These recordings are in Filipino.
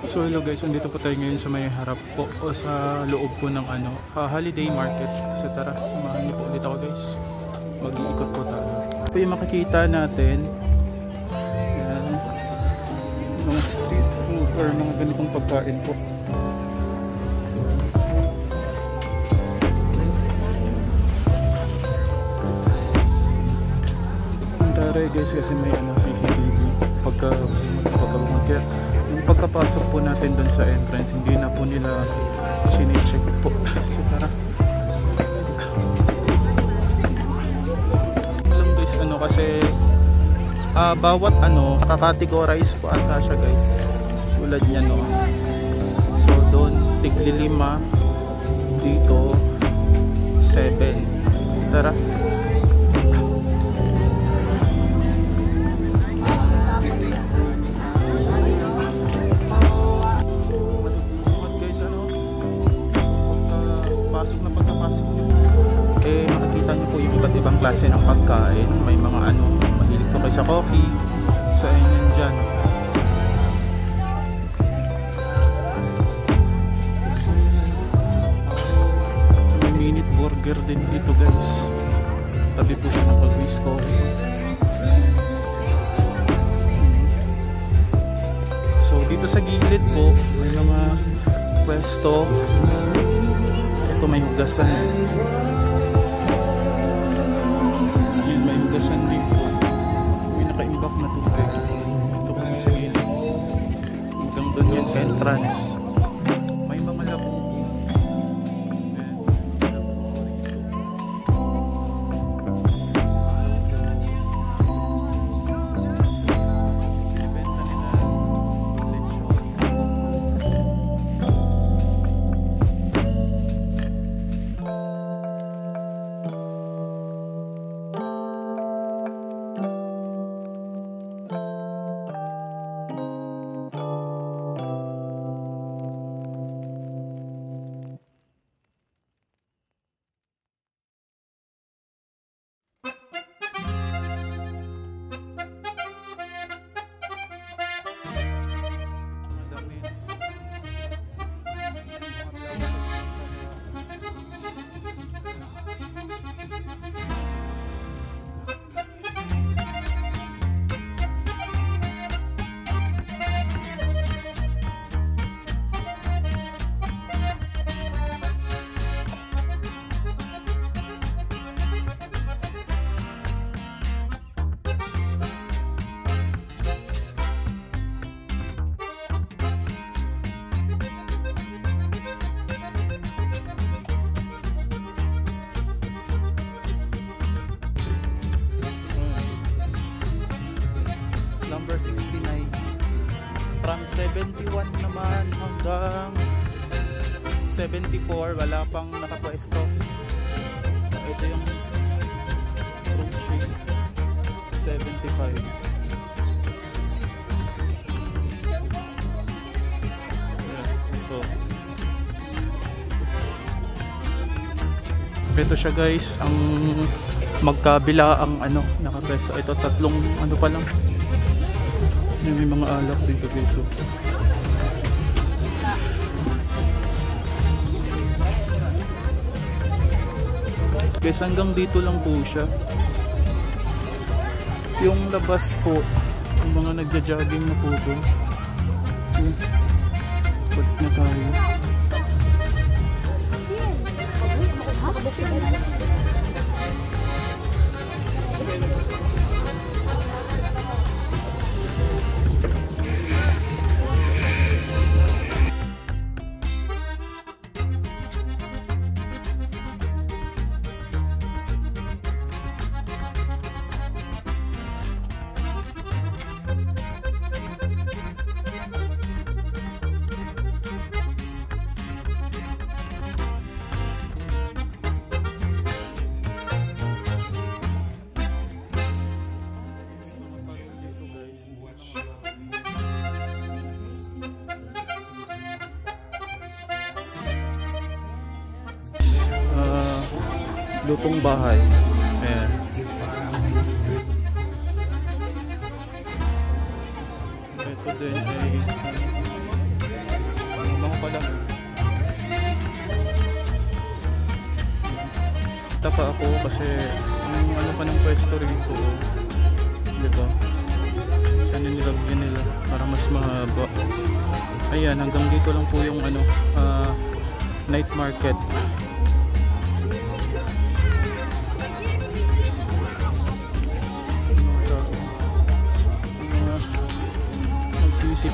So hello guys, andito po tayo ngayon sa may harap po o sa loob po ng holiday market. So tara, samahan niyo po ulit ako guys. Mag-iikot po tayo. Ito yung makikita natin. Yan. Mga street food or mga ganitong pagkain po. Ang taray guys kasi may CCTV pagka kaya yung pagkapasok po natin dun sa entrance, hindi na po nila sinicheck po. So tara. Alam guys, kasi bawat kakategorize po ata siya guys. Tulad niya So doon tigli 5, dito 7. Tara. Ibang klase ng pagkain, may mga mahilig po kayo sa coffee, so ayun dyan. So, may minute burger din dito guys, tabi po siya ng Always Coffee. So dito sa gilid po may mga pwesto. Ito may hugasan. Hugasan din po. May naka-imbak na tubig. Ito kami sa gilid. Hanggang doon yung entrance. May mga labo. Number 69 from 71 naman hanggang 74 wala pang nakapwesto. Ito yung fruit shake 75. Ito siya guys, ang magkabila ang nakapwesto. Ito tatlong pa lang. May mga alak dito guys. Guys, hanggang dito lang po siya. Yung labas po, yung mga nagja-jogging na po doon. Balik na tayo. Lutong bahay. Ayan. Ito din ay Bisita pa ako kasi yung ano pa ng pwesto rito, diba? Sana nilagyan nila para mas mahaba. Ayan, hanggang dito lang po yung ano, night market.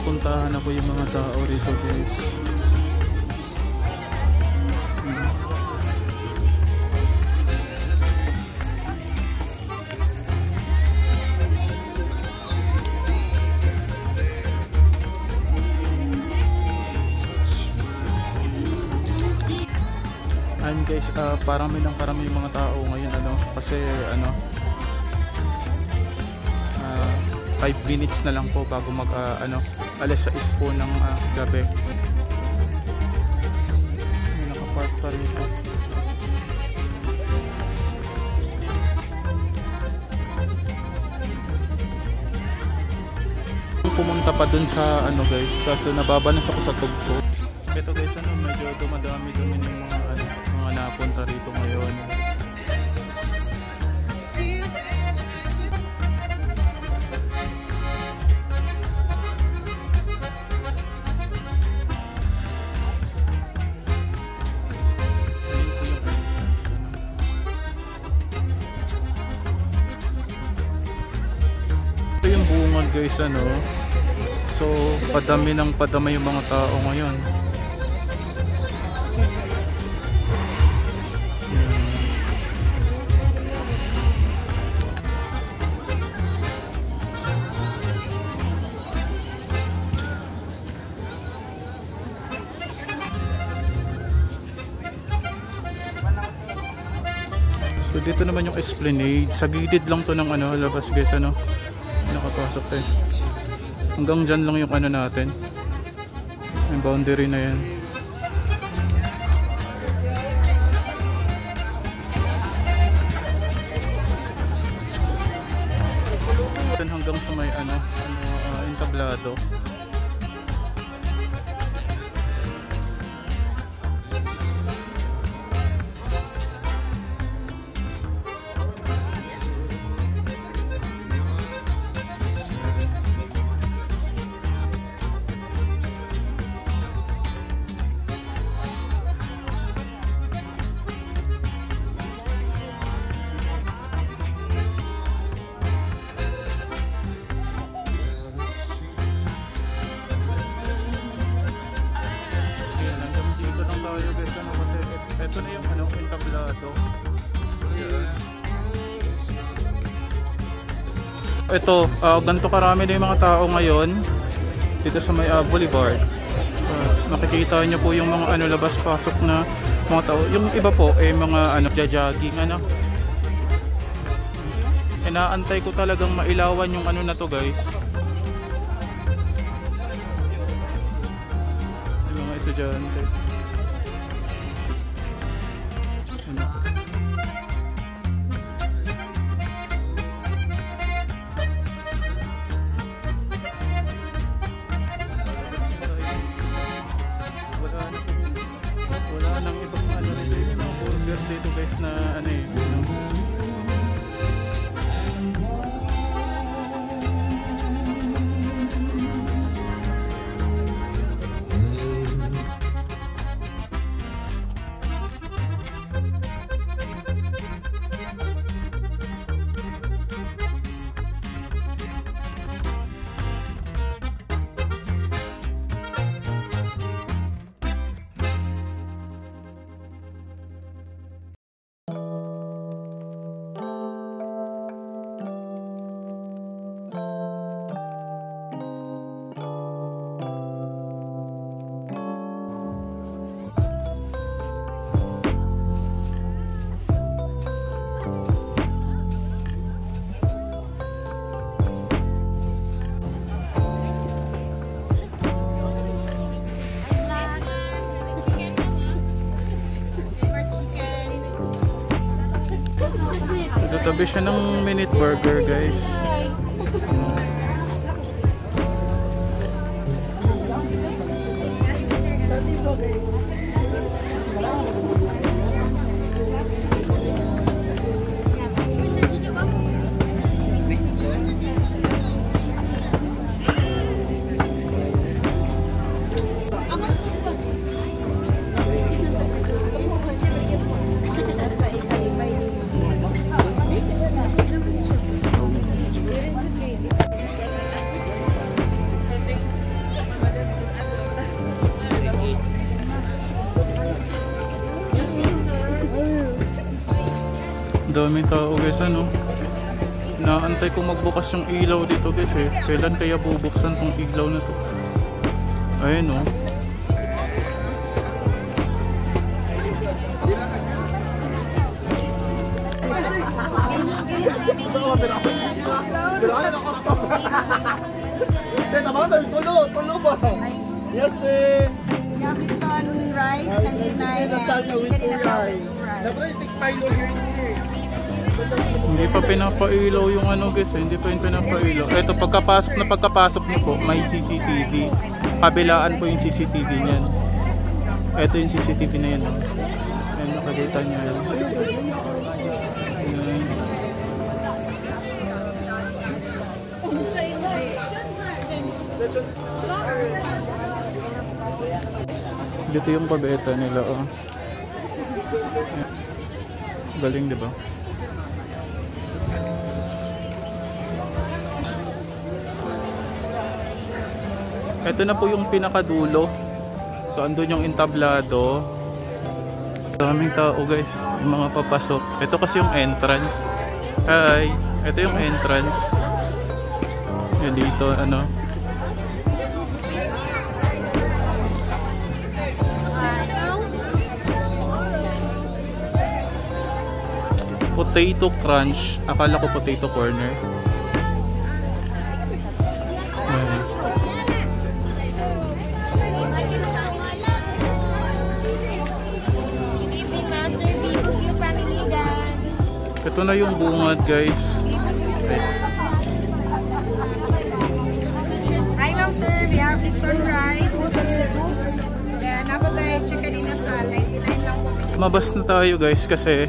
Puntahan na po yung mga tao rito, guys. Ayun guys, parami yung mga tao ngayon, ano, kasi ano, 5 minutes na lang po bago mag ano, alas 6 po ng gabi. May nakapark pa rito. Pumunta pa dun sa ano guys, kaso nababanas ako sa tugtog. Ito guys, ano, medyo dumadami-dumi yung mga ano, mga napunta rito ngayon. Guys, ano, so padami yung mga tao ngayon. So dito naman yung Esplanade, sa gilid lang to ng ano, labas guys, ano, nakapasok eh. Hanggang dyan lang yung ano natin, yung boundary na yan. Hanggang sa may ano, entablado. Ito na yung ano, entablado. Ito, ganito karami na yung mga tao ngayon dito sa may Boulevard. Makikita nyo po yung mga ano, labas-pasok na mga tao. Yung iba po eh mga ano, jogging ano. Inaantay ko talagang mailawan yung ano na to guys. Yung mga estudyante. Wala nang ibang ano dito, burger dito guys na ano eh. Tabi siya ng minute burger guys. daming tao guys, ano. Naantay ko magbukas yung ilaw dito guys eh. Kailan kaya bubuksan tong ilaw na to? Ayun oh. Yes, sir. Yabitson rice, 99. Lasal na with 2 rice. Dapat yung Milo here, sir. Hindi pa pinapailaw yung ano guys eh. Hindi pa yung pinapailaw. Ito pagkapasok niyo po may CCTV. Kabilaan po yung CCTV niyan. Ito yung CCTV na yan. Ayan, nakakita niya yan. Ayan. Dito yung pabeta nila oh. Galing diba? Ito na po yung pinakadulo. So andun yung entablado. Daming tao guys, yung mga papasok. Ito kasi yung entrance. Hi, ito yung entrance. Yan dito ano. Potato crunch. Akala ko potato corner. Ayan. Ito na yung bungad guys. Okay. Hi ma'am sir, we have lechon rice, lechon cebu. Then napagay chicken inasal, 99 lang po. Mabas na tayo guys kasi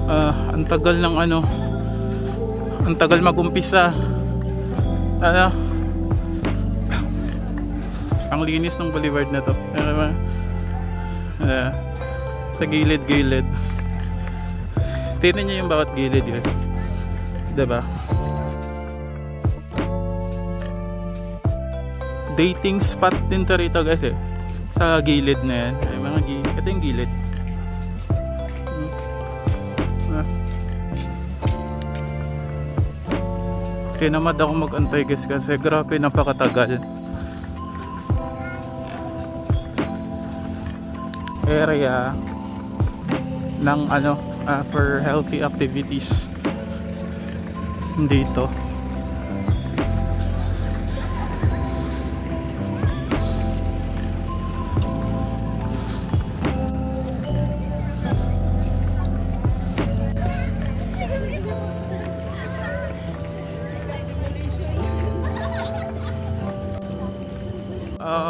ang tagal ng ano, ang tagal mag-umpisa. Ano? Ang linis ng boulevard na to. Sa gilid-gilid. Tingnan niyo yung bawat gilid guys. Diba? Dating spot din to rito guys eh. Sa gilid na yan. Ay, mga gilid. Ito yung gilid. Tinamad ako mag-antay guys kasi grabe napakatagal. Area ng ano for healthy activities dito.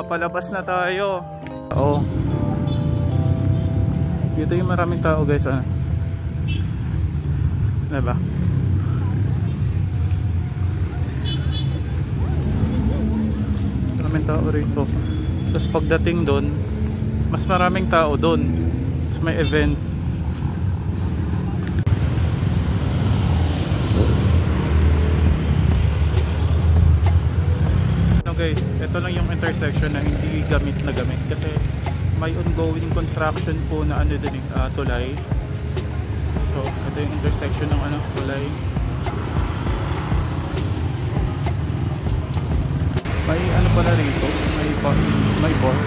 Palabas na tayo. Oo. Dito yung maraming tao guys. Ano? Diba? Maraming tao rito. Tapos pagdating doon, mas maraming tao doon. Tapos may event. Guys, ito lang yung intersection na hindi gamit na gamit kasi may ongoing construction po na ano din tulay. So ito yung intersection ng ano tulay. May ano pala rito, may bar.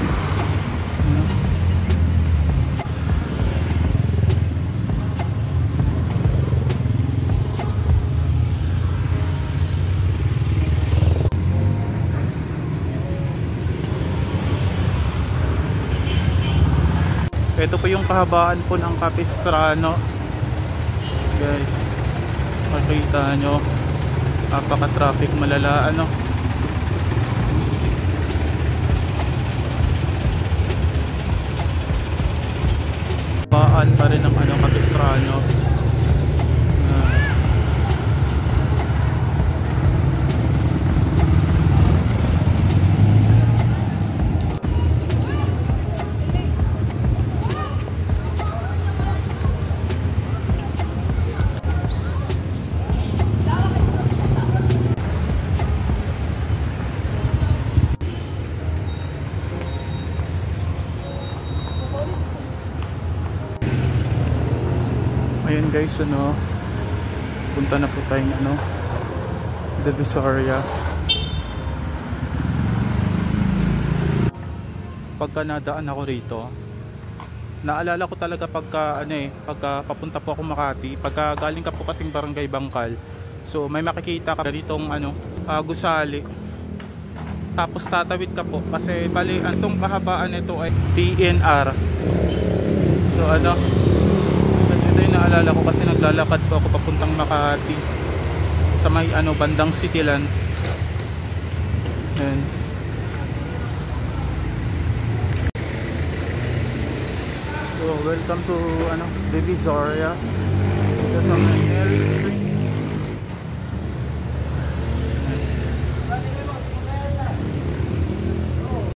Ito po yung kahabaan po ng Capistrano. Guys, makikita nyo, napaka-traffic, malala ano. Kahabaan pa rin ng ano, Capistrano. Ayan ngayon guys, ano, punta na po tayong ano, Divisoria. Pagka nadaan ako rito, naalala ko talaga pagka ano pagka papunta po ako Makati, pagka galing ka po kasing Barangay Bangkal, so may makikita ka ditong ano, gusali, tapos tatawid ka po kasi bali itong kahabaan nito ay PNR. So ano, kasi ito yung naalala ko kasi naglalakad po ako papuntang Makati sa may ano, bandang Cityland. Ayan. So welcome to ano, Divisoria. Sa